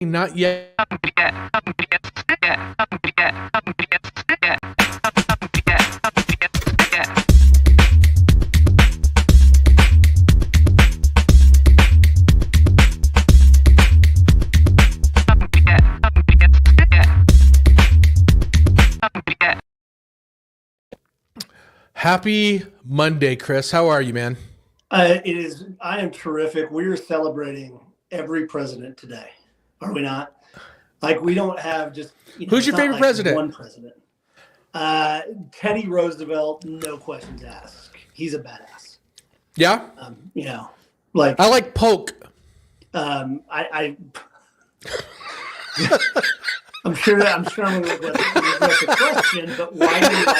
Not yet. Happy Monday, Chris. How are you, man? It is. I am terrific. We are celebrating every president today, are we not? Like we don't have just Who's it's your not favorite like president? one president. Teddy Roosevelt, no questions asked. He's a badass. Yeah? You know, like I like Polk. I I'm sure I'm going to regret the question, but why do you like?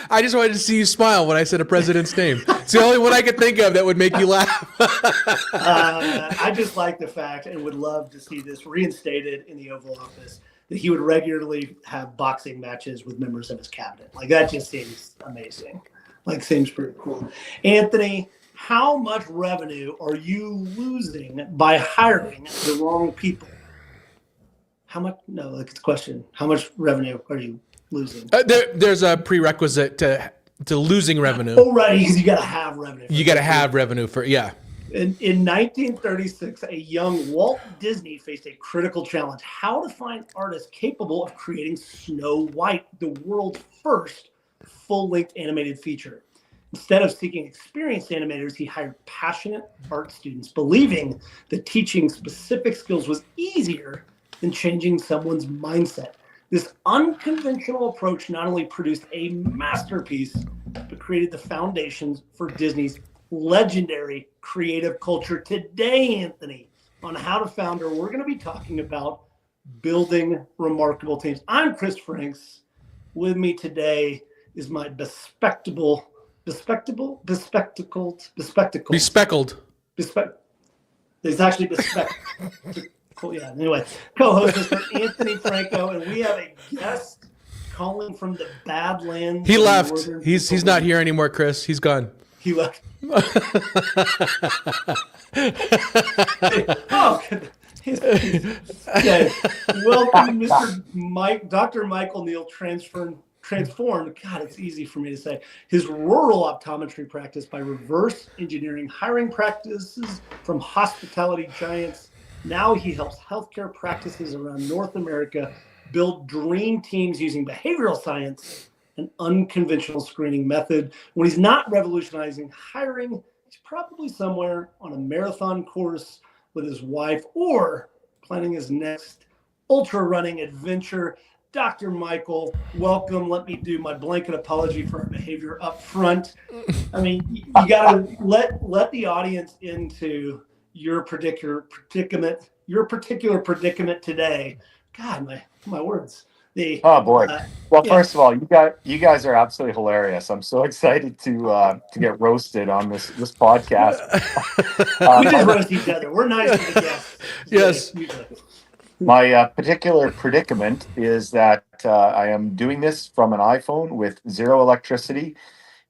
I just wanted to see you smile when I said a president's name. It's the only one I could think of that would make you laugh. I just like the fact and would love to see this reinstated in the Oval Office, that he would regularly have boxing matches with members of his cabinet. Like that just seems amazing. Like seems pretty cool. Anthony, how much revenue are you losing by hiring the wrong people? How much? No, like it's a question. How much revenue are you losing? There's a prerequisite to losing revenue. Oh, right, because you got to have revenue. You got to have revenue for, yeah. In 1936, a young Walt Disney faced a critical challenge: how to find artists capable of creating Snow White, the world's first full-length animated feature. Instead of seeking experienced animators, he hired passionate art students, believing that teaching specific skills was easier than changing someone's mindset. This unconventional approach not only produced a masterpiece, but created the foundations for Disney's legendary creative culture. Today, Anthony, on How to Founder, we're going to be talking about building remarkable teams. I'm Chris Franks. With me today is my bespectacled. There's actually bespectacled. Yeah, anyway, co-host Mr. Anthony Franco, and we have a guest calling from the Badlands. He left. He's not here anymore, Chris. He's gone. He left. Oh, okay. Welcome, Mr. Dr. Michael Neal, transformed. God, it's easy for me to say. His rural optometry practice by reverse engineering hiring practices from hospitality giants. Now he helps healthcare practices around North America build dream teams using behavioral science and unconventional screening method. When he's not revolutionizing hiring, he's probably somewhere on a marathon course with his wife or planning his next ultra running adventure. Dr. Michael, welcome. Let me do my blanket apology for our behavior up front. I mean, you got to let the audience into your particular predicament today. God, my words. Oh boy. Well, yeah. First of all, you guys are absolutely hilarious. I'm so excited to get roasted on this podcast. We just roast each other. We're nice to the guests. Yes. My particular predicament is that I am doing this from an iPhone with zero electricity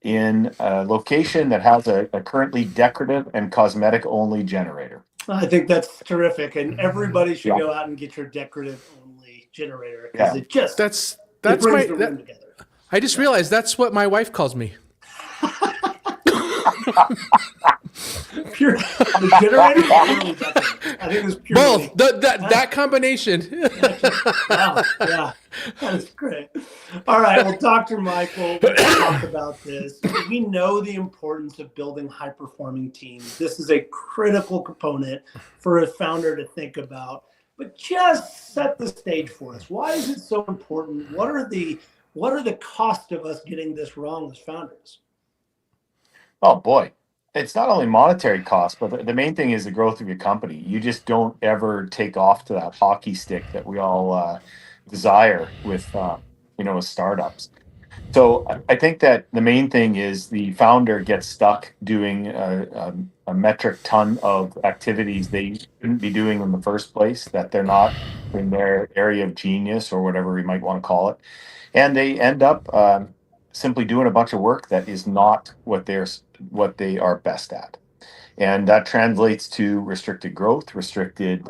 in a location that has a currently decorative and cosmetic only generator. I think that's terrific, and everybody should go out and get your decorative only generator because it just that's brings the room together. I just realized that's what my wife calls me. Pure the generator. I think it was pure. Both that combination. Wow, yeah, that is great. All right, well, Dr. Michael, let's talk about this. We know the importance of building high-performing teams. This is a critical component for a founder to think about. But just set the stage for us. Why is it so important? What are the costs of us getting this wrong as founders? Oh boy. It's not only monetary cost, but the main thing is the growth of your company. You just don't ever take off to that hockey stick that we all desire with, with startups. So I think that the main thing is the founder gets stuck doing a metric ton of activities they shouldn't be doing in the first place, that they're not in their area of genius or whatever we might want to call it. And they end up simply doing a bunch of work that is not what they are best at. And that translates to restricted growth, restricted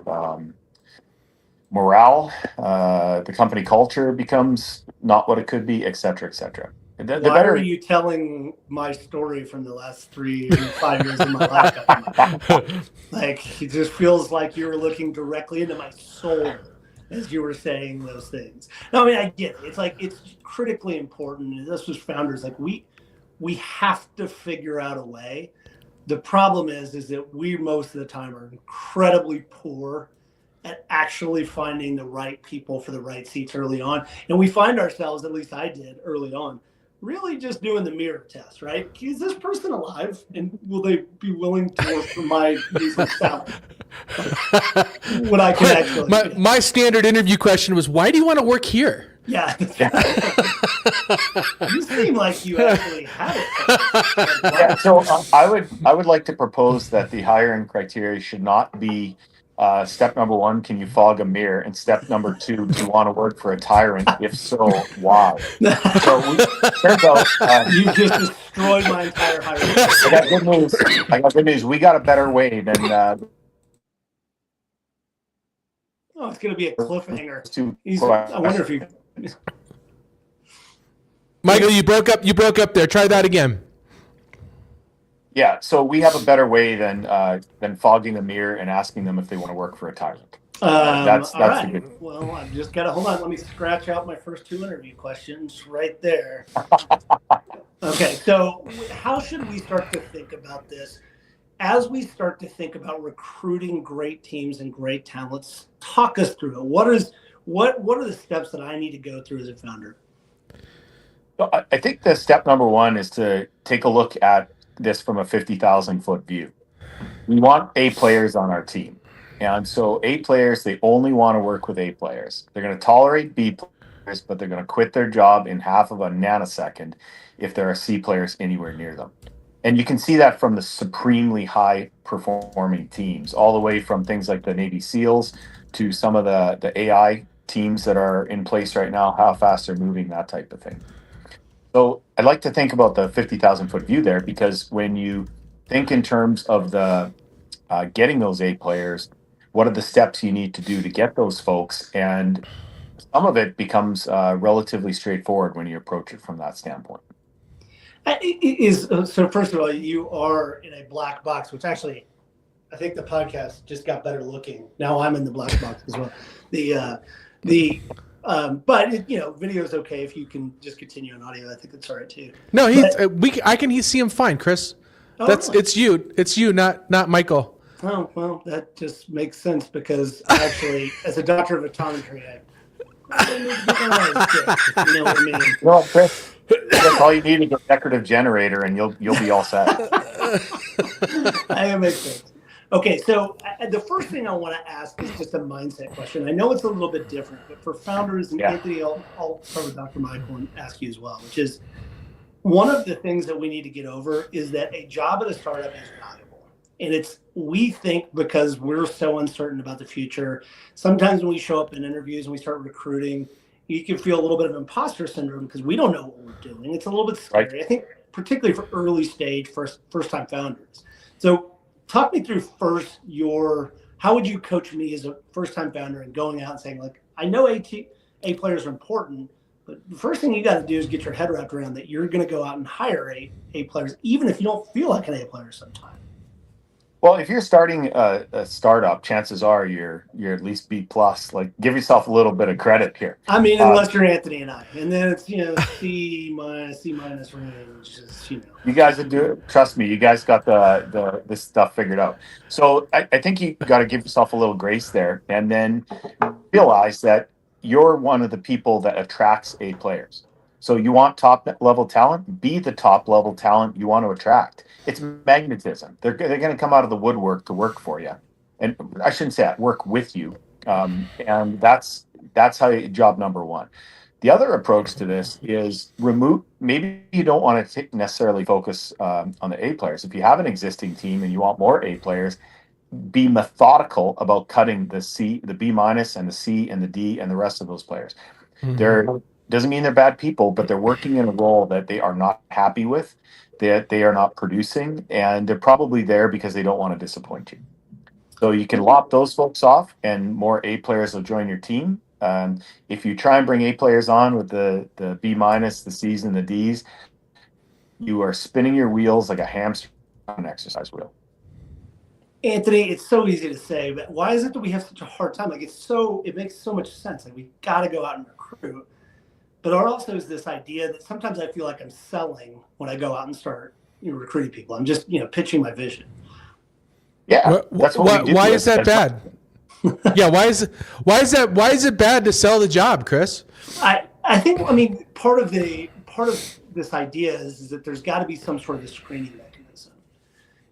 morale. The company culture becomes not what it could be, et cetera, et cetera. The Why are better. you telling my story from the last 5 years of my life, Dr. Mike? Like, it just feels like you were looking directly into my soul as you were saying those things. No, I mean, I get it. It's like, it's critically important. And this was founders. Like, we have to figure out a way. The problem is that we most of the time are incredibly poor at actually finding the right people for the right seats early on. And we find ourselves, at least I did early on, really just doing the mirror test, right? Is this person alive? And will they be willing to work for my measly salary? What I can actually my standard interview question was, why do you want to work here? Yeah. You seem like you actually have it. Yeah, so I would like to propose that the hiring criteria should not be step number 1, can you fog a mirror? And step number 2, do you want to work for a tyrant? If so, why? So turns out You just destroyed my entire hiring. I got good news. We got a better way than Oh, it's going to be a cliffhanger. two I wonder if you. Michael, you broke up there. Try that again. Yeah, so we have a better way than fogging the mirror and asking them if they want to work for a tyrant. That's all right. the good. Well, I've just got to hold on. Let me scratch out my first 2 interview questions right there. Okay, so how should we start to think about this? As we start to think about recruiting great teams and great talents, talk us through it. What are the steps that I need to go through as a founder? So I think the step number 1 is to take a look at this from a 50,000-foot view. We want A players on our team. And so A players, they only want to work with A players. They're going to tolerate B players, but they're going to quit their job in half of a nanosecond if there are C players anywhere near them. And you can see that from the supremely high performing teams, all the way from things like the Navy SEALs to some of the AI teams that are in place right now, how fast they're moving, that type of thing. So I'd like to think about the 50,000-foot view there, because when you think in terms of the getting those A players, what are the steps you need to do to get those folks? And some of it becomes relatively straightforward when you approach it from that standpoint. So first of all, you are in a black box, which actually, I think the podcast just got better looking. Now I'm in the black box as well. But video is okay if you can just continue on audio. I think that's all right too. No, I can see him fine, Chris. Really? It's you, not Michael. Oh, well, that just makes sense, because actually, as a doctor of optometry, I need to get my eyes checked, you know what I mean? Well, Chris, that's all you need is a decorative generator, and you'll be all set. That makes sense. Okay, so the first thing I want to ask is just a mindset question. I know it's a little bit different, but for founders, and Anthony, I'll start with Dr. Michael and ask you as well, which is one of the things that we need to get over is that a job at a startup is valuable. And we think, because we're so uncertain about the future, sometimes when we show up in interviews and we start recruiting, you can feel a little bit of imposter syndrome because we don't know what we're doing. It's a little bit scary, right? I think, particularly for early stage first-time founders. So talk me through first how would you coach me as a first-time founder and going out and saying, like, I know A players are important, but the first thing you got to do is get your head wrapped around that you're going to go out and hire A players, even if you don't feel like an A player sometimes. Well, if you're starting a startup, chances are you're at least B plus. Like, give yourself a little bit of credit here. I mean, unless you're Anthony and I, and then it's C minus range. Just, You guys would do it. Trust me, you guys got this stuff figured out. So I think you got to give yourself a little grace there, and then realize that you're one of the people that attracts A players. So you want top level talent, be the top level talent you want to attract. It's magnetism. They're going to come out of the woodwork to work for you. And I shouldn't say that, work with you. And that's job number 1. The other approach to this is maybe you don't want to necessarily focus on the A players. If you have an existing team and you want more A players, be methodical about cutting the B minus and the C and the D and the rest of those players. Mm-hmm. Doesn't mean they're bad people, but they're working in a role that they are not happy with. they are not producing, and they're probably there because they don't want to disappoint you. So you can lop those folks off, and more A players will join your team. If you try and bring A players on with the B minus, the C's, and the D's, you are spinning your wheels like a hamster on an exercise wheel. Anthony, it's so easy to say, but why is it that we have such a hard time? Like it makes so much sense. Like we got to go out and recruit. But there also is this idea that sometimes I feel like I'm selling when I go out and start recruiting people. I'm just pitching my vision. Yeah, that's what we do. Why is that bad? Yeah, why is it bad to sell the job, Chris? I think part of this idea is that there's got to be some sort of a screening mechanism,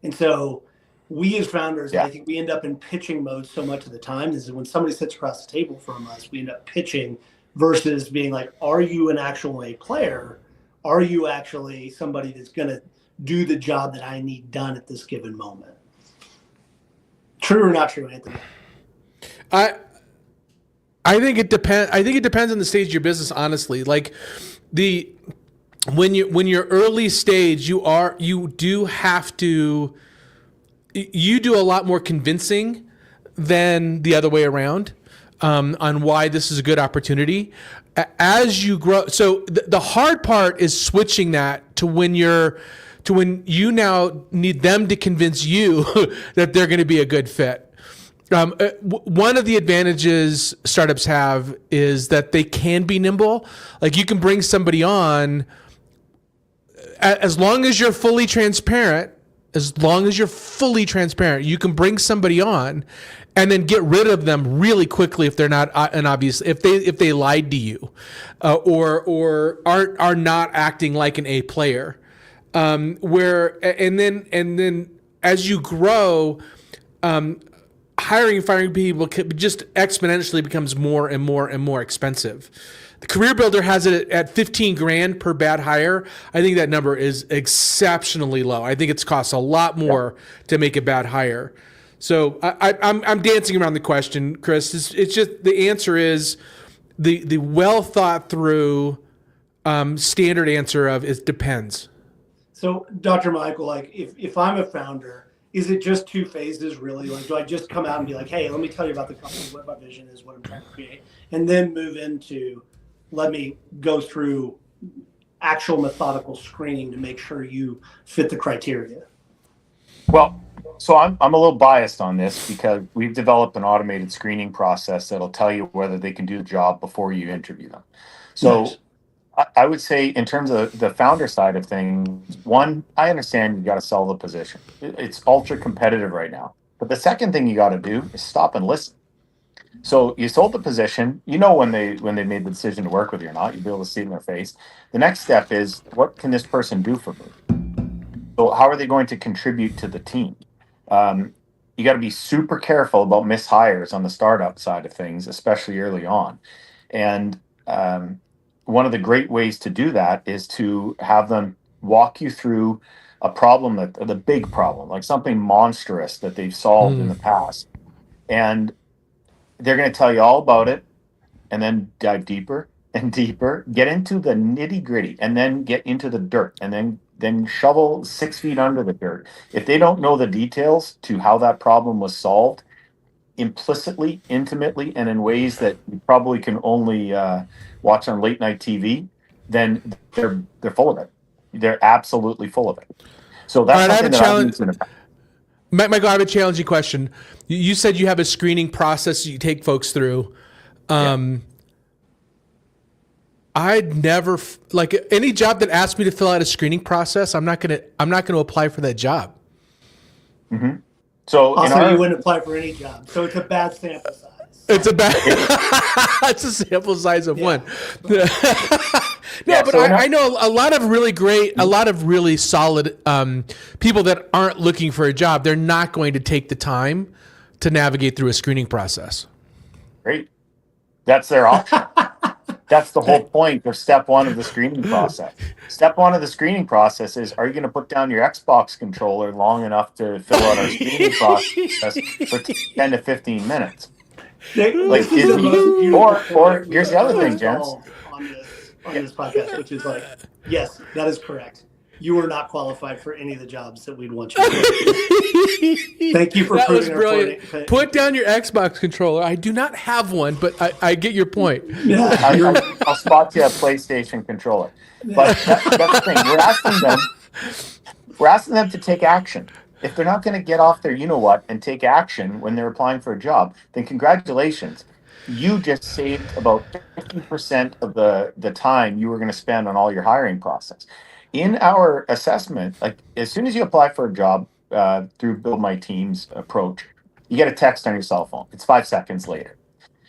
and so we as founders, I think we end up in pitching mode so much of the time. Is when somebody sits across the table from us, we end up pitching versus being like, are you an actual A player? Are you actually somebody that's going to do the job that I need done at this given moment? True or not true, Anthony? I think it depends. I think it depends on the stage of your business. Honestly, like when you're early stage, you do a lot more convincing than the other way around on why this is a good opportunity. As you grow, so the hard part is switching that to when you now need them to convince you that they're going to be a good fit. One of the advantages startups have is that they can be nimble. Like you can bring somebody on as long as you're fully transparent. As long as you're fully transparent, you can bring somebody on and then get rid of them really quickly if they're not an obvious, if they lied to you or are not acting like an A player. And then as you grow, hiring and firing people just exponentially becomes more and more and more expensive. The Career Builder has it at $15,000 per bad hire. I think that number is exceptionally low. I think it's costs a lot more to make a bad hire. So I'm dancing around the question, Chris. It's just the answer is the well thought through standard answer of it depends. So, Dr. Michael, like if I'm a founder, is it just two phases really? Like, do I just come out and be like, hey, let me tell you about the company, what my vision is, what I'm trying to create, and then move into let me go through actual methodical screening to make sure you fit the criteria? Well, so I'm a little biased on this because we've developed an automated screening process that'll tell you whether they can do the job before you interview them. So Nice. I would say in terms of the founder side of things, one, I understand you got to sell the position. It's ultra competitive right now. But the second thing you got to do is stop and listen. So you sold the position, when they made the decision to work with you or not, you'll be able to see it in their face. The next step is, what can this person do for me? So how are they going to contribute to the team? You got to be super careful about mishires on the startup side of things, especially early on. And one of the great ways to do that is to have them walk you through a problem, the big problem, like something monstrous that they've solved in the past. And they're going to tell you all about it and then dive deeper and deeper, get into the nitty gritty, and then get into the dirt, and then shovel 6 feet under the dirt. If they don't know the details to how that problem was solved implicitly, intimately, and in ways that you probably can only watch on late night TV, then they're full of it. They're absolutely full of it. So that's all right, something that I've used in the past. Michael, I have a challenging question. You said you have a screening process you take folks through. I'd never like any job that asks me to fill out a screening process. I'm not gonna apply for that job. Mm-hmm. So also, you wouldn't apply for any job. So it's a bad sample size. It's a sample size of one. No, but I know a lot of really solid people that aren't looking for a job. They're not going to take the time to navigate through a screening process. Great. That's their option. That's the whole point of step one of the screening process. Step one of the screening process is, are you going to put down your Xbox controller long enough to fill out our screening process for 10 to 15 minutes? Or here's the other thing, gents. On this podcast, which is like, yes, that is correct. You are not qualified for any of the jobs that we'd want you to do. Thank you for That was proving our brilliant. point. Put down your Xbox controller. I do not have one, but I get your point. Yeah, I'll spot you a PlayStation controller. But that's the thing. We're asking them to take action. If they're not going to get off their you know what and take action when they're applying for a job, then congratulations. You just saved about 50% of the time you were going to spend on all your hiring process. In our assessment, like as soon as you apply for a job through Build My Team's approach, you get a text on your cell phone. It's 5 seconds later.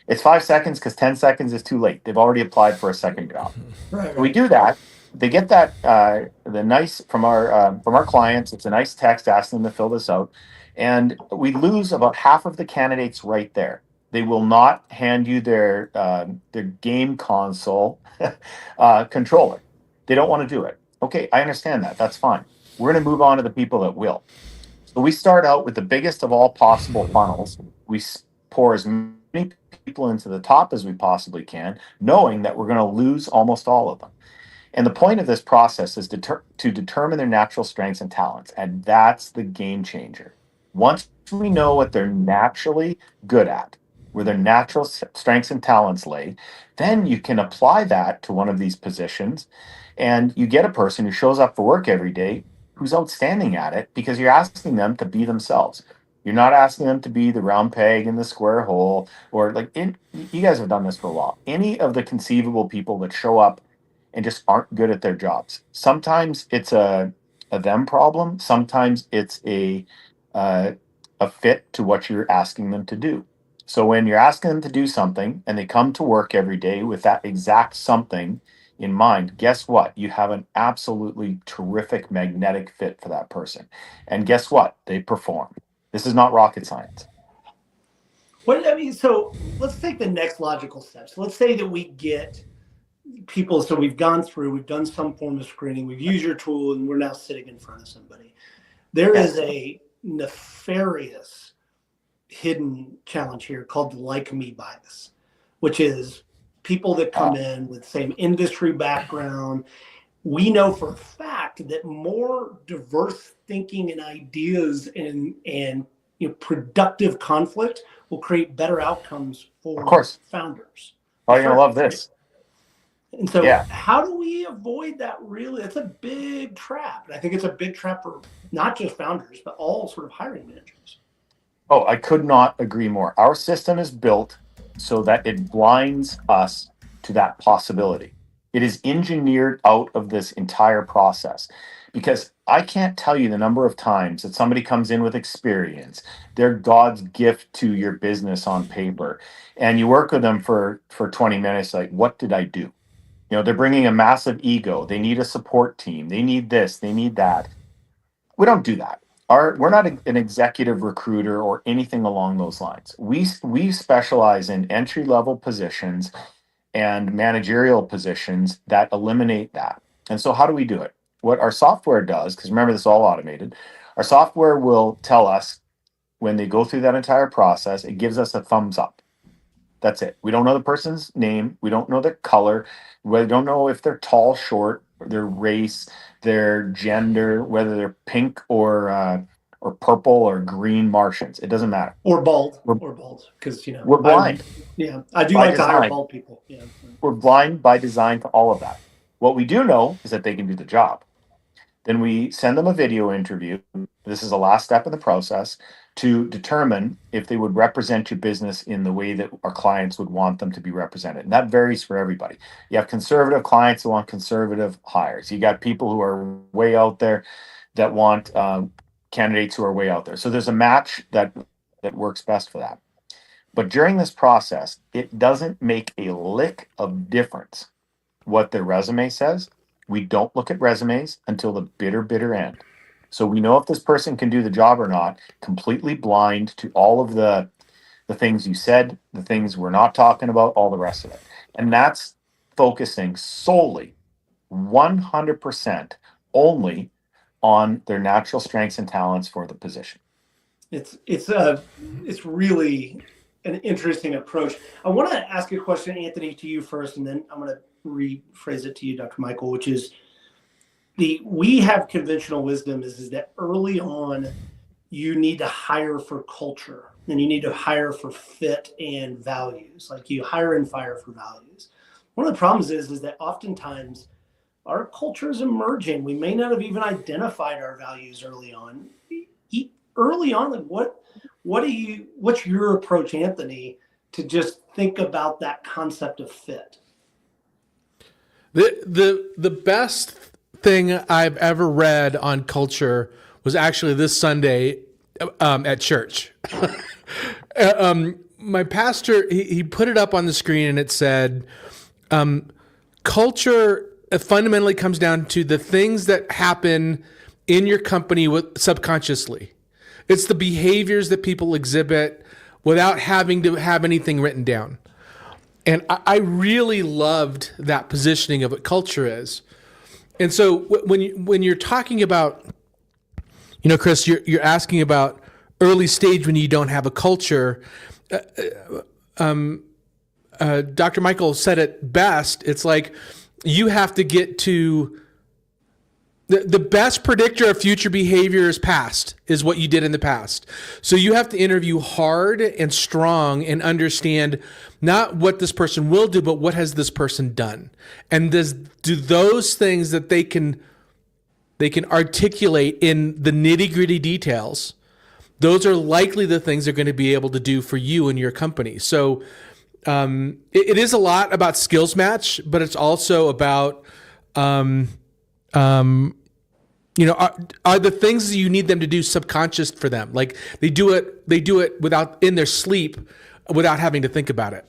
It's 5 seconds because 10 seconds is too late. They've already applied for a second job. right. We do that. They get that the nice from our clients. It's a nice text asking them to fill this out, and we lose about half of the candidates right there. They will not hand you their game console controller. They don't want to do it. Okay, I understand that. That's fine. We're going to move on to the people that will. So we start out with the biggest of all possible funnels. We pour as many people into the top as we possibly can, knowing that we're going to lose almost all of them. And the point of this process is to determine their natural strengths and talents. And that's the game changer. Once we know what they're naturally good at, where their natural strengths and talents lay, then you can apply that to one of these positions. And you get a person who shows up for work every day who's outstanding at it because you're asking them to be themselves. You're not asking them to be the round peg in the square hole or you guys have done this for a while. Any of the conceivable people that show up and just aren't good at their jobs. Sometimes it's a them problem. Sometimes it's a fit to what you're asking them to do. So when you're asking them to do something and they come to work every day with that exact something in mind, guess what? You have an absolutely terrific magnetic fit for that person. And guess what? They perform. This is not rocket science. So let's take the next logical steps. Let's say that we get people, so we've done some form of screening, we've used your tool, and we're now sitting in front of somebody. There is a nefarious hidden challenge here called the like me bias, which is people that come in with the same industry background. We know for a fact that more diverse thinking and ideas and productive conflict will create better outcomes for founders. Oh, you're gonna love this. And so how do we avoid that? Really, it's a big trap. And I think it's a big trap for not just founders, but all sort of hiring managers. Oh, I could not agree more. Our system is built so that it blinds us to that possibility. It is engineered out of this entire process because I can't tell you the number of times that somebody comes in with experience, they're God's gift to your business on paper, and you work with them for 20 minutes, like, what did I do? They're bringing a massive ego. They need a support team. They need this. They need that. We don't do that. We're not an executive recruiter or anything along those lines. We specialize in entry level positions and managerial positions that eliminate that. And so how do we do it? What our software does, because remember this is all automated, our software will tell us when they go through that entire process, it gives us a thumbs up. That's it. We don't know the person's name. We don't know their color. We don't know if they're tall, short, their race, their gender, whether they're pink or purple or green Martians. It doesn't matter. Or bald. Because we're blind. I do like to hire bald people. Yeah. We're blind by design to all of that. What we do know is that they can do the job. Then we send them a video interview. This is the last step in the process to determine if they would represent your business in the way that our clients would want them to be represented. And that varies for everybody. You have conservative clients who want conservative hires. You got people who are way out there that want candidates who are way out there. So there's a match that works best for that. But during this process, it doesn't make a lick of difference what their resume says. We don't look at resumes until the bitter end. So we know if this person can do the job or not, completely blind to all of the things you said, the things we're not talking about, all the rest of it. And that's focusing solely 100% only on their natural strengths and talents for the position. It's really an interesting approach. I want to ask a question, Anthony, to you first, and then I'm going to rephrase it to you, Dr. Michael, which is, we have conventional wisdom is that early on you need to hire for culture and you need to hire for fit and values. Like you hire and fire for values. One of the problems is that oftentimes our culture is emerging. We may not have even identified our values early on. Early on, like what's your approach, Anthony, to just think about that concept of fit? The best thing I've ever read on culture was actually this Sunday at church. My pastor, he put it up on the screen and it said, culture fundamentally comes down to the things that happen in your company subconsciously. It's the behaviors that people exhibit without having to have anything written down. And I really loved that positioning of what culture is. And so when you're talking about, Chris, you're asking about early stage when you don't have a culture. Dr. Michael said it best. It's like you have to get to the best predictor of future behavior is past, is what you did in the past. So you have to interview hard and strong and understand not what this person will do, but what has this person done? And do those things that they can articulate in the nitty-gritty details, those are likely the things they're going to be able to do for you and your company. So it is a lot about skills match, but it's also about are the things that you need them to do subconscious for them? Like they do it without in their sleep, without having to think about it.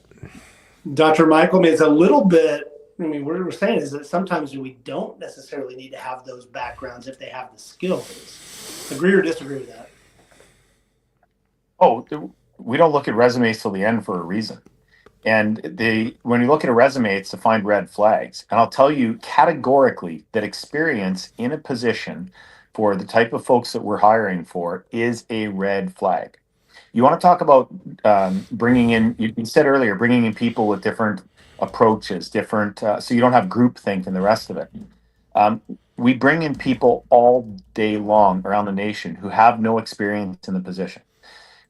Dr. Michael, I mean, it's a little bit. I mean, what we're saying is that sometimes we don't necessarily need to have those backgrounds if they have the skills. Agree or disagree with that? Oh, we don't look at resumes till the end for a reason. And when you look at a resume, it's to find red flags. And I'll tell you categorically that experience in a position for the type of folks that we're hiring for is a red flag. You want to talk about bringing in, you said earlier, bringing in people with different approaches, so you don't have groupthink and the rest of it. We bring in people all day long around the nation who have no experience in the position.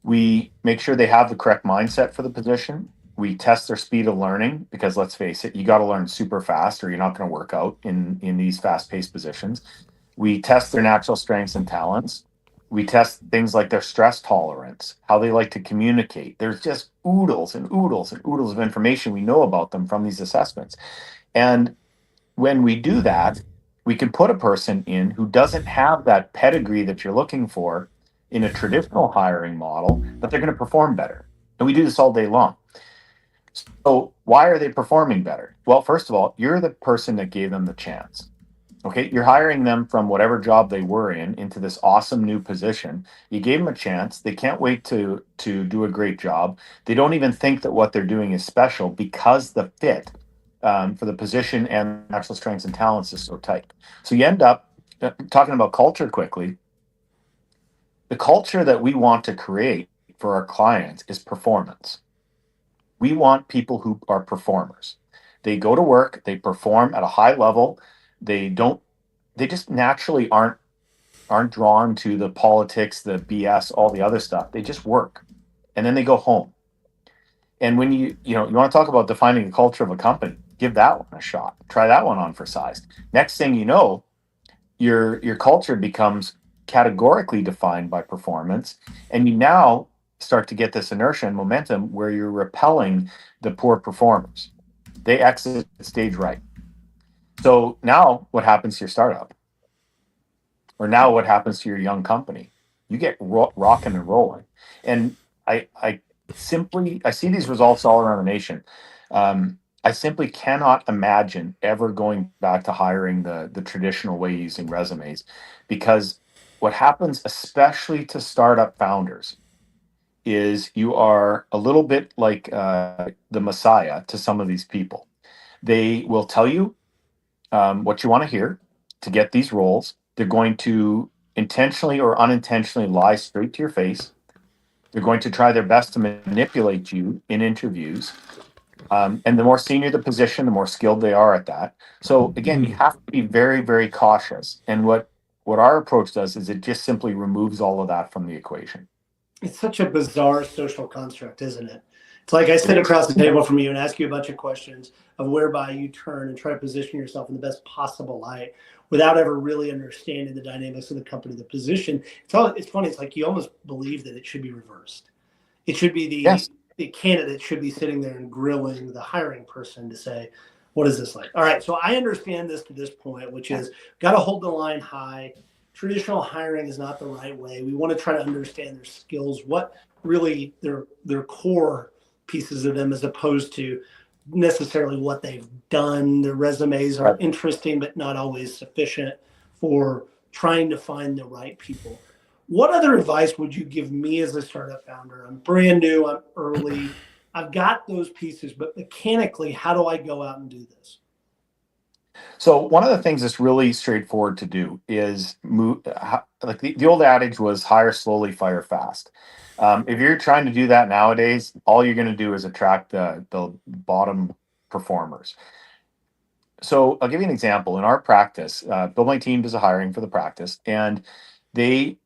We make sure they have the correct mindset for the position. We test their speed of learning because let's face it, you got to learn super fast or you're not going to work out in these fast-paced positions. We test their natural strengths and talents. We test things like their stress tolerance, how they like to communicate. There's just oodles and oodles and oodles of information we know about them from these assessments. And when we do that, we can put a person in who doesn't have that pedigree that you're looking for in a traditional hiring model, but they're going to perform better. And we do this all day long. So why are they performing better? Well, first of all, you're the person that gave them the chance. Okay, you're hiring them from whatever job they were in into this awesome new position. You gave them a chance. They can't wait to do a great job. They don't even think that what they're doing is special because the fit for the position and natural strengths and talents is so tight. So you end up talking about culture quickly. The culture that we want to create for our clients is performance. We want people who are performers. They go to work, they perform at a high level. They just naturally aren't drawn to the politics, the BS, all the other stuff. They just work. And then they go home. And when you want to talk about defining the culture of a company, give that one a shot. Try that one on for size. Next thing you know, your culture becomes categorically defined by performance, and you now start to get this inertia and momentum where you're repelling the poor performers. They exit stage right. So now what happens to your startup? Or now what happens to your young company? You get rocking and rolling. And I see these results all around the nation. I simply cannot imagine ever going back to hiring the traditional way using resumes, because what happens, especially to startup founders, is you are a little bit like the Messiah to some of these people. They will tell you what you want to hear to get these roles. They're going to intentionally or unintentionally lie straight to your face. They're going to try their best to manipulate you in interviews. And the more senior the position, the more skilled they are at that. So again, you have to be very, very cautious. And what our approach does is it just simply removes all of that from the equation. It's such a bizarre social construct, isn't it? It's like I sit across the table from you and ask you a bunch of questions of whereby you turn and try to position yourself in the best possible light without ever really understanding the dynamics of the company, the position. It's funny. It's like you almost believe that it should be reversed. It should be Yes. the candidate should be sitting there and grilling the hiring person to say, what is this like? All right, so I understand this to this point, which is got to hold the line high. Traditional hiring is not the right way. We want to try to understand their skills, what really their core pieces of them, as opposed to necessarily what they've done. Their resumes are interesting, but not always sufficient for trying to find the right people. What other advice would you give me as a startup founder? I'm brand new, I'm early, I've got those pieces, but mechanically, how do I go out and do this? So one of the things that's really straightforward to do is move. Like the old adage was hire slowly, fire fast. If you're trying to do that nowadays, all you're going to do is attract the bottom performers. So I'll give you an example. In our practice, Build My Team does a hiring for the practice, and they'll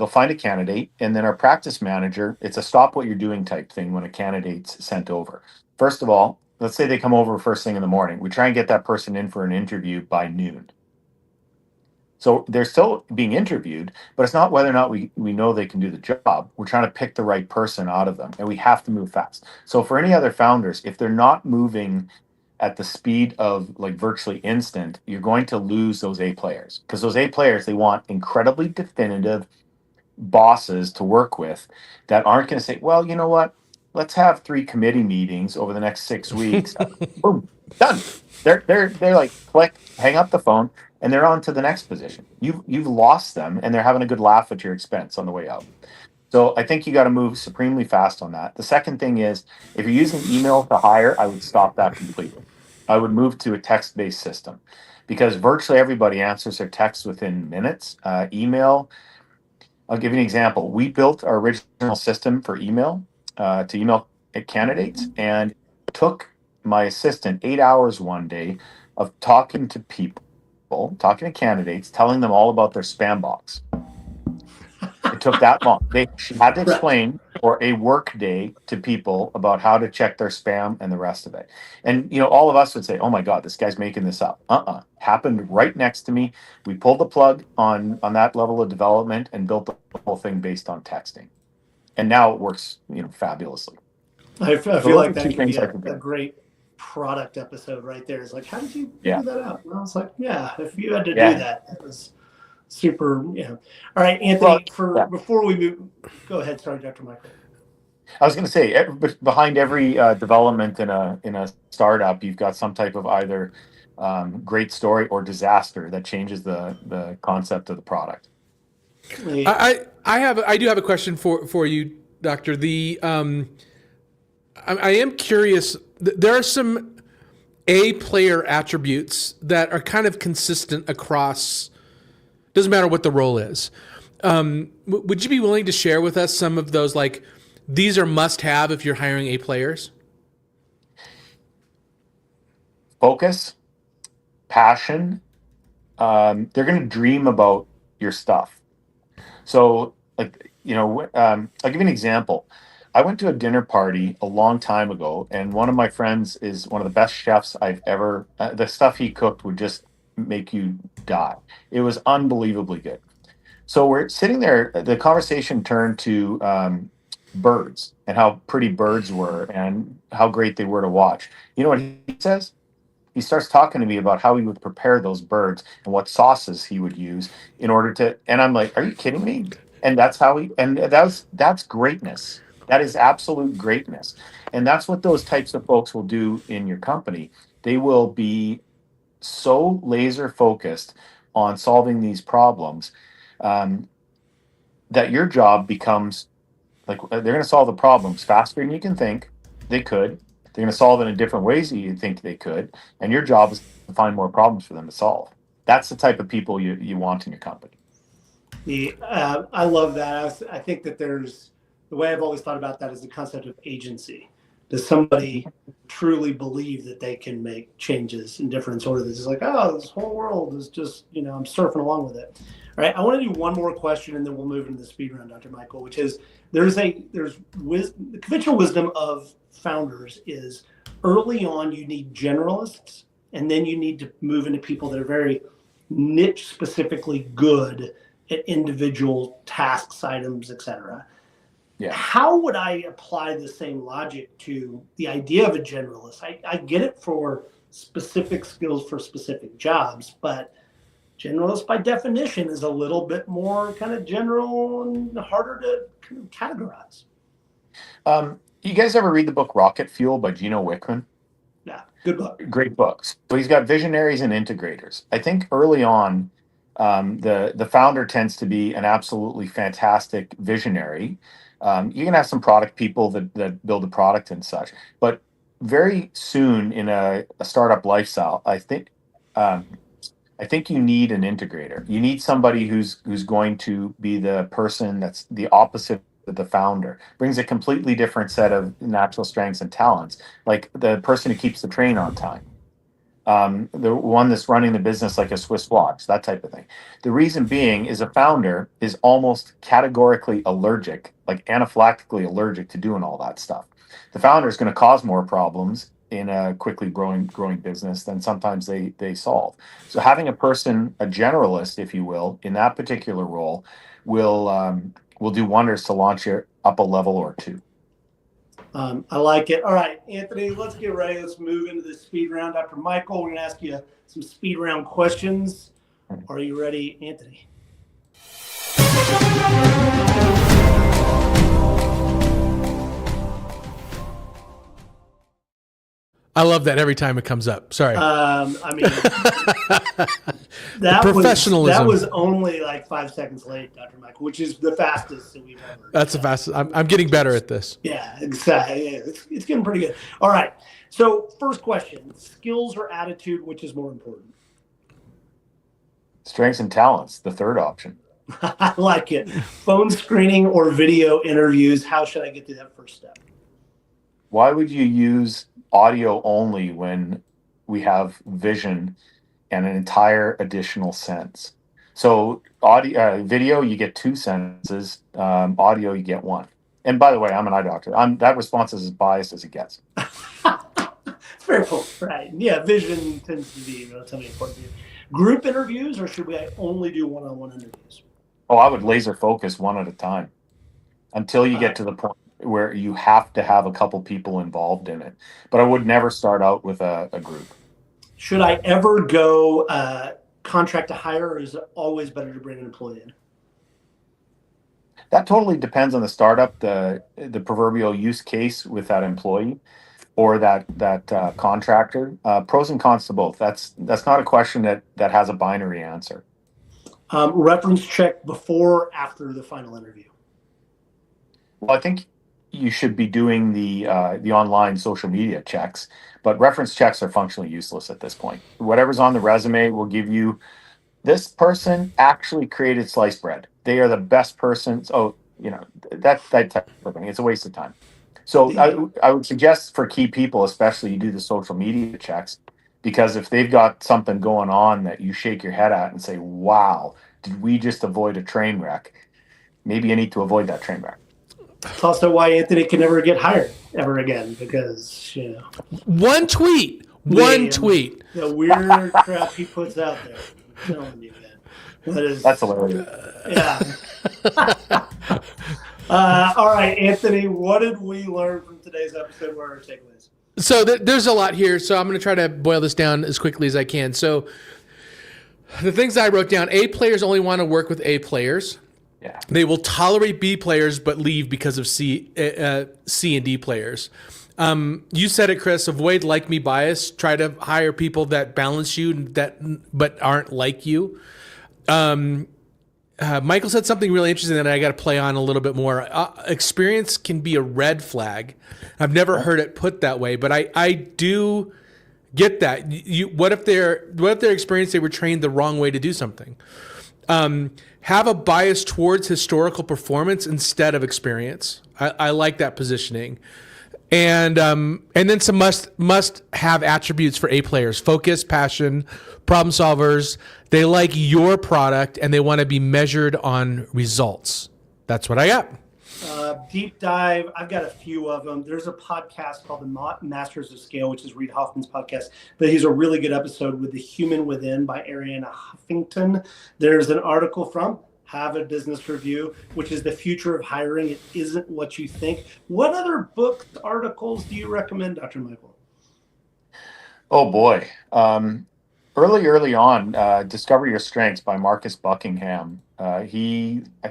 find a candidate, and then our practice manager, it's a stop what you're doing type thing when a candidate's sent over. First of all, let's say they come over first thing in the morning. We try and get that person in for an interview by noon. So they're still being interviewed, but it's not whether or not we know they can do the job. We're trying to pick the right person out of them, and we have to move fast. So for any other founders, if they're not moving at the speed of like virtually instant, you're going to lose those A players, because those A players, they want incredibly definitive bosses to work with that aren't going to say, well, you know what? Let's have 3 committee meetings over the next 6 weeks. Boom, done. They're like click, hang up the phone, and they're on to the next position. You've lost them, and they're having a good laugh at your expense on the way out. So I think you got to move supremely fast on that. The second thing is, if you're using email to hire, I would stop that completely. I would move to a text-based system, because virtually everybody answers their texts within minutes. Email, I'll give you an example. We built our original system for email to email candidates, and took my assistant 8 hours one day of talking to people, talking to candidates, telling them all about their spam box. It took that long. She had to explain for a work day to people about how to check their spam and the rest of it. And all of us would say, "Oh my God, this guy's making this up." Happened right next to me. We pulled the plug on that level of development and built the whole thing based on texting. And now it works, fabulously. I So feel those like are that two could be things I a could do. great product episode right there. It's like, how did you Yeah. figure that out? And I was like, yeah, if you had to Yeah. do that, it was super. All right, Anthony, before we move, go ahead. Sorry, Dr. Michael. I was going to say, behind every development in a startup, you've got some type of either great story or disaster that changes the concept of the product. I do have a question for you, Doctor. I am curious. There are some A player attributes that are kind of consistent across. Doesn't matter what the role is. Would you be willing to share with us some of those? Like, these are must-have if you're hiring A players. Focus, passion. They're going to dream about your stuff. So, I'll give you an example. I went to a dinner party a long time ago, and one of my friends is one of the best chefs I've ever. The stuff he cooked would just make you die. It was unbelievably good. So we're sitting there. The conversation turned to birds and how pretty birds were and how great they were to watch. You know what he says? He starts talking to me about how he would prepare those birds and what sauces he would use in order to. And I'm like, "Are you kidding me?" And that's how he. And that's greatness. That is absolute greatness. And that's what those types of folks will do in your company. They will be so laser focused on solving these problems, that your job becomes like they're going to solve the problems faster than you can think they could. They're going to solve it in different ways that you think they could, and your job is to find more problems for them to solve. That's the type of people you want in your company. I love that. I think that there's the way I've always thought about that is the concept of agency. does somebody truly believe that they can make changes in different sort of this? It's like, oh, this whole world is just, I'm surfing along with it. All right, I want to do one more question, and then we'll move into the speed round, Dr. Michael, which is the conventional wisdom of founders is early on you need generalists, and then you need to move into people that are very niche specifically good at individual tasks, items, etc. Yeah. How would I apply the same logic to the idea of a generalist? I get it for specific skills for specific jobs, but generalist by definition is a little bit more kind of general and harder to kind of categorize. You guys ever read the book Rocket Fuel by Gino Wickman? Yeah, good book. Great books. So he's got visionaries and integrators. I think early on, the founder tends to be an absolutely fantastic visionary. You can have some product people that build a product and such, but very soon in a startup lifestyle, I think you need an integrator. You need somebody who's going to be the person that's the opposite of the founder, brings a completely different set of natural strengths and talents, like the person who keeps the train on time. The one that's running the business like a Swiss watch, that type of thing. The reason being is a founder is almost categorically allergic, like anaphylactically allergic to doing all that stuff. The founder is going to cause more problems in a quickly growing business than sometimes they solve. So having a person, a generalist, if you will, in that particular role will do wonders to launch you up a level or two. I like it. All right, Anthony, let's get ready. Let's move into the speed round. Dr. Michael, we're going to ask you some speed round questions. Are you ready, Anthony? I love that every time it comes up. Sorry. I mean, that was only like 5 seconds late, Dr. Michael, which is the fastest that we've ever. That's the fastest. I'm getting better at this. Yeah, exactly. Yeah, it's getting pretty good. All right. So first question, skills or attitude, which is more important? Strengths and talents, the third option. I like it. Phone screening or video interviews, how should I get through that first step? Why would you use audio only when we have vision and an entire additional sense? So video, you get 2 senses. Audio, you get 1. And by the way, I'm an eye doctor. That response is as biased as it gets. Fair point, right? Yeah, vision tends to be relatively important to you. Group interviews, or should we only do one-on-one interviews? Oh, I would laser focus one at a time until you get to the point where you have to have a couple people involved in it. But I would never start out with a group. Should I ever go contract to hire, or is it always better to bring an employee in? That totally depends on the startup, the proverbial use case with that employee or that contractor. Pros and cons to both. That's not a question that has a binary answer. Reference check before or after the final interview? Well, I think you should be doing the online social media checks, but reference checks are functionally useless at this point. Whatever's on the resume will give you, this person actually created sliced bread. They are the best person. So, that type of thing. It's a waste of time. So I would suggest for key people, especially, you do the social media checks, because if they've got something going on that you shake your head at and say, wow, did we just avoid a train wreck? Maybe you need to avoid that train wreck. It's also why Anthony can never get hired ever again, because, One tweet. The weird crap he puts out there. I'm telling you, man. That's hilarious. Yeah. All right, Anthony, what did we learn from today's episode? What are our takeaways? So there's a lot here. So I'm going to try to boil this down as quickly as I can. So the things I wrote down, A players only want to work with A players. Yeah. They will tolerate B players but leave because of C and D players. You said it, Chris. Avoid like me bias. Try to hire people that balance you but aren't like you. Michael said something really interesting that I got to play on a little bit more. Experience can be a red flag. I've never heard it put that way, but I do get that. What if their experience, they were trained the wrong way to do something? Have a bias towards historical performance instead of experience. I like that positioning. and then some must have attributes for A players: focus, passion, problem solvers. They like your product and they want to be measured on results. That's what I got. Deep dive. I've got a few of them. There's a podcast called the Masters of Scale, which is Reid Hoffman's podcast, but he's a really good episode with The Human Within by Arianna Huffington. There's an article from Harvard Business Review, which is The Future of Hiring. It isn't what you think. What other book articles do you recommend, Dr. Michael? Oh boy. Early on, Discover Your Strengths by Marcus Buckingham. I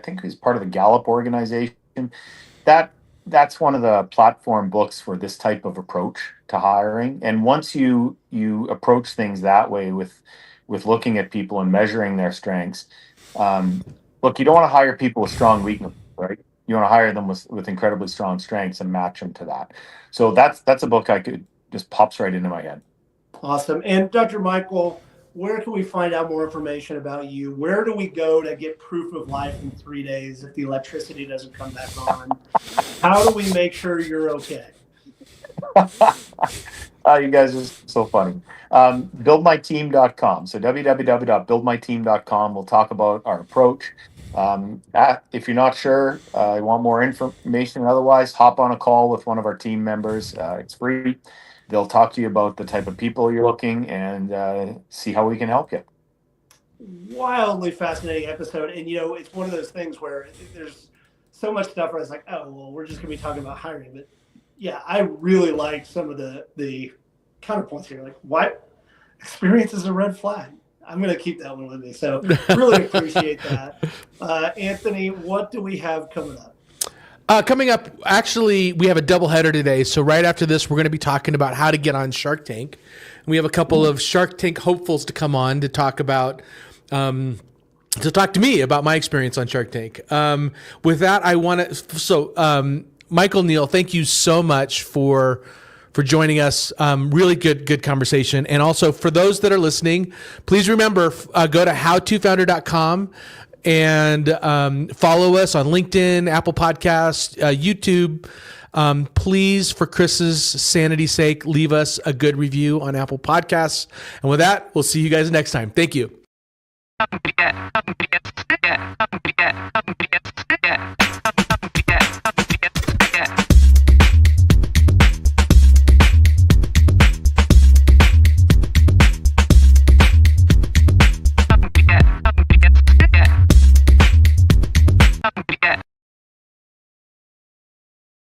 think he's part of the Gallup organization. That's one of the platform books for this type of approach to hiring. And once you approach things that way with looking at people and measuring their strengths, look, you don't want to hire people with strong weaknesses, right? You want to hire them with incredibly strong strengths and match them to that. So that's a book I could just pops right into my head. Awesome. And Dr. Michael, where can we find out more information about you? Where do we go to get proof of life in 3 days if the electricity doesn't come back on? How do we make sure you're okay? You guys are so funny. Buildmyteam.com. So www.buildmyteam.com. We'll talk about our approach. If you're not sure, you want more information, otherwise, hop on a call with one of our team members. It's free. They'll talk to you about the type of people you're looking and see how we can help you. Wildly fascinating episode. And, it's one of those things where there's so much stuff where I was like, oh, well, we're just going to be talking about hiring. But, yeah, I really like some of the counterpoints here. Like, what? Experience is a red flag. I'm going to keep that one with me. So really appreciate that. Anthony, what do we have coming up? Coming up, actually, we have a doubleheader today. So right after this, we're going to be talking about how to get on Shark Tank. We have a couple of Shark Tank hopefuls to come on to talk about, to talk to me about my experience on Shark Tank. With that, I want to. Michael, Neal, thank you so much for joining us. Really good conversation. And also for those that are listening, please remember, go to howtofounder.com. And follow us on LinkedIn, Apple Podcasts, YouTube. Please, for Chris's sanity's sake, leave us a good review on Apple Podcasts. And with that, we'll see you guys next time. Thank you.